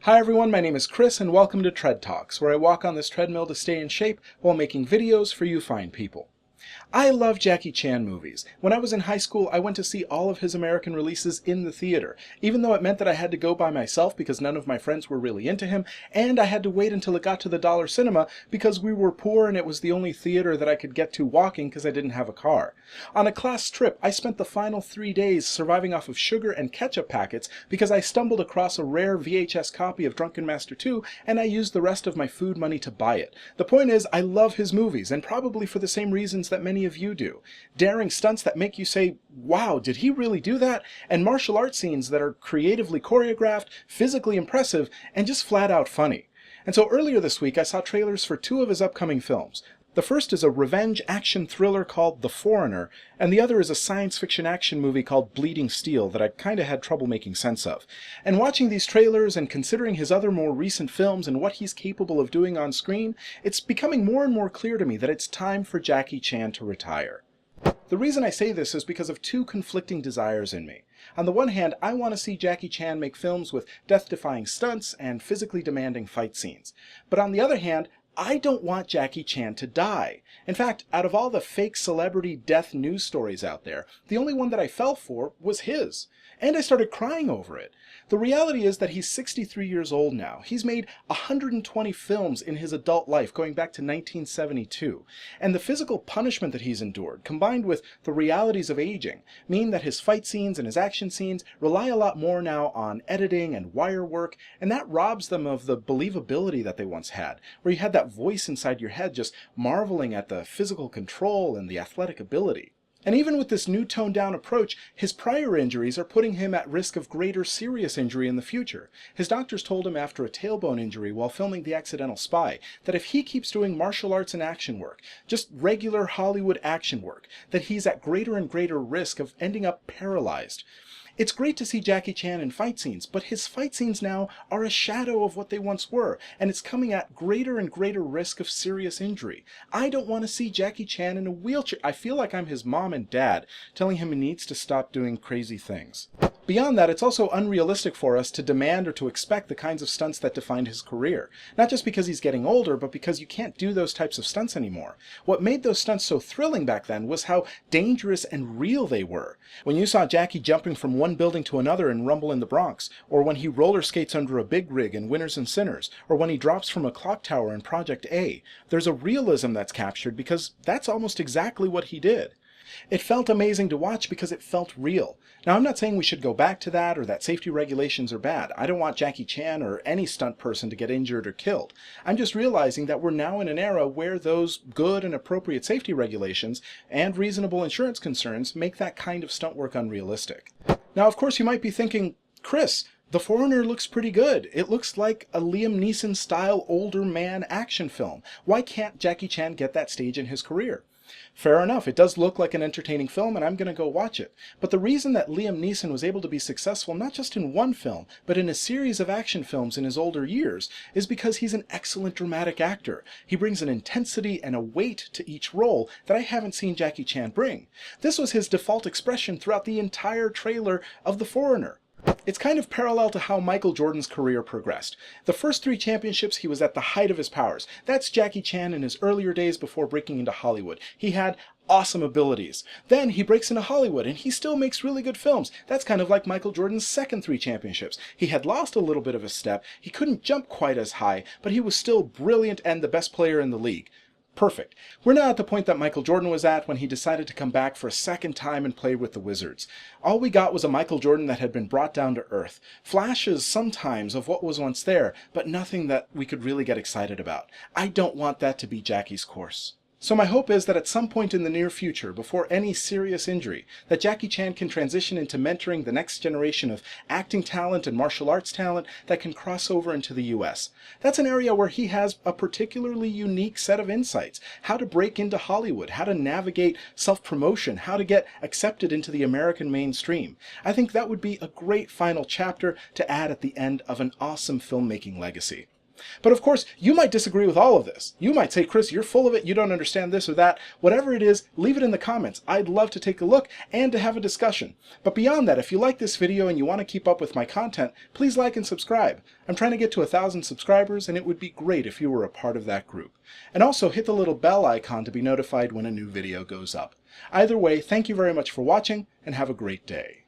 Hi everyone, my name is Chris and welcome to Tread Talks, where I walk on this treadmill to stay in shape while making videos for you fine people. I love Jackie Chan movies. When I was in high school, I went to see all of his American releases in the theater, even though it meant that I had to go by myself because none of my friends were really into him, and I had to wait until it got to the dollar cinema because we were poor and it was the only theater that I could get to walking because I didn't have a car. On a class trip, I spent the final 3 days surviving off of sugar and ketchup packets because I stumbled across a rare VHS copy of Drunken Master 2 and I used the rest of my food money to buy it. The point is, I love his movies, and probably for the same reasons that many of you do. Daring stunts that make you say, wow, did he really do that? And martial arts scenes that are creatively choreographed, physically impressive, and just flat out funny. And so earlier this week I saw trailers for 2 of his upcoming films. The first is a revenge action thriller called The Foreigner, and the other is a science fiction action movie called Bleeding Steel that I kinda had trouble making sense of. And watching these trailers and considering his other more recent films and what he's capable of doing on screen, it's becoming more and more clear to me that it's time for Jackie Chan to retire. The reason I say this is because of 2 conflicting desires in me. On the one hand, I want to see Jackie Chan make films with death-defying stunts and physically demanding fight scenes. But on the other hand, I don't want Jackie Chan to die. In fact, out of all the fake celebrity death news stories out there, the only one that I fell for was his. And I started crying over it. The reality is that he's 63 years old now. He's made 120 films in his adult life going back to 1972. And the physical punishment that he's endured, combined with the realities of aging, mean that his fight scenes and his action scenes rely a lot more now on editing and wire work, and that robs them of the believability that they once had, where you had that voice inside your head just marveling at the physical control and the athletic ability. And even with this new toned-down approach, his prior injuries are putting him at risk of greater serious injury in the future. His doctors told him after a tailbone injury while filming The Accidental Spy that if he keeps doing martial arts and action work, just regular Hollywood action work, that he's at greater and greater risk of ending up paralyzed. It's great to see Jackie Chan in fight scenes, but his fight scenes now are a shadow of what they once were, and it's coming at greater and greater risk of serious injury. I don't want to see Jackie Chan in a wheelchair. I feel like I'm his mom and dad, telling him he needs to stop doing crazy things. Beyond that, it's also unrealistic for us to demand or to expect the kinds of stunts that defined his career. Not just because he's getting older, but because you can't do those types of stunts anymore. What made those stunts so thrilling back then was how dangerous and real they were. When you saw Jackie jumping from one building to another in Rumble in the Bronx, or when he roller skates under a big rig in Winners and Sinners, or when he drops from a clock tower in Project A, there's a realism that's captured because that's almost exactly what he did. It felt amazing to watch because it felt real. Now, I'm not saying we should go back to that or that safety regulations are bad. I don't want Jackie Chan or any stunt person to get injured or killed. I'm just realizing that we're now in an era where those good and appropriate safety regulations and reasonable insurance concerns make that kind of stunt work unrealistic. Now, of course, you might be thinking, Chris, The Foreigner looks pretty good. It looks like a Liam Neeson style older man action film. Why can't Jackie Chan get that stage in his career? Fair enough, it does look like an entertaining film and I'm going to go watch it. But the reason that Liam Neeson was able to be successful not just in one film, but in a series of action films in his older years, is because he's an excellent dramatic actor. He brings an intensity and a weight to each role that I haven't seen Jackie Chan bring. This was his default expression throughout the entire trailer of The Foreigner. It's kind of parallel to how Michael Jordan's career progressed. The first 3 championships he was at the height of his powers. That's Jackie Chan in his earlier days before breaking into Hollywood. He had awesome abilities. Then he breaks into Hollywood and he still makes really good films. That's kind of like Michael Jordan's second 3 championships. He had lost a little bit of a step, he couldn't jump quite as high, but he was still brilliant and the best player in the league. Perfect. We're now at the point that Michael Jordan was at when he decided to come back for a second time and play with the Wizards. All we got was a Michael Jordan that had been brought down to earth. Flashes sometimes of what was once there, but nothing that we could really get excited about. I don't want that to be Jackie's course. So my hope is that at some point in the near future, before any serious injury, that Jackie Chan can transition into mentoring the next generation of acting talent and martial arts talent that can cross over into the US. That's an area where he has a particularly unique set of insights. How to break into Hollywood, how to navigate self-promotion, how to get accepted into the American mainstream. I think that would be a great final chapter to add at the end of an awesome filmmaking legacy. But of course, you might disagree with all of this. You might say, Chris, you're full of it, you don't understand this or that. Whatever it is, leave it in the comments. I'd love to take a look and to have a discussion. But beyond that, if you like this video and you want to keep up with my content, please like and subscribe. I'm trying to get to 1,000 subscribers, and it would be great if you were a part of that group. And also hit the little bell icon to be notified when a new video goes up. Either way, thank you very much for watching, and have a great day.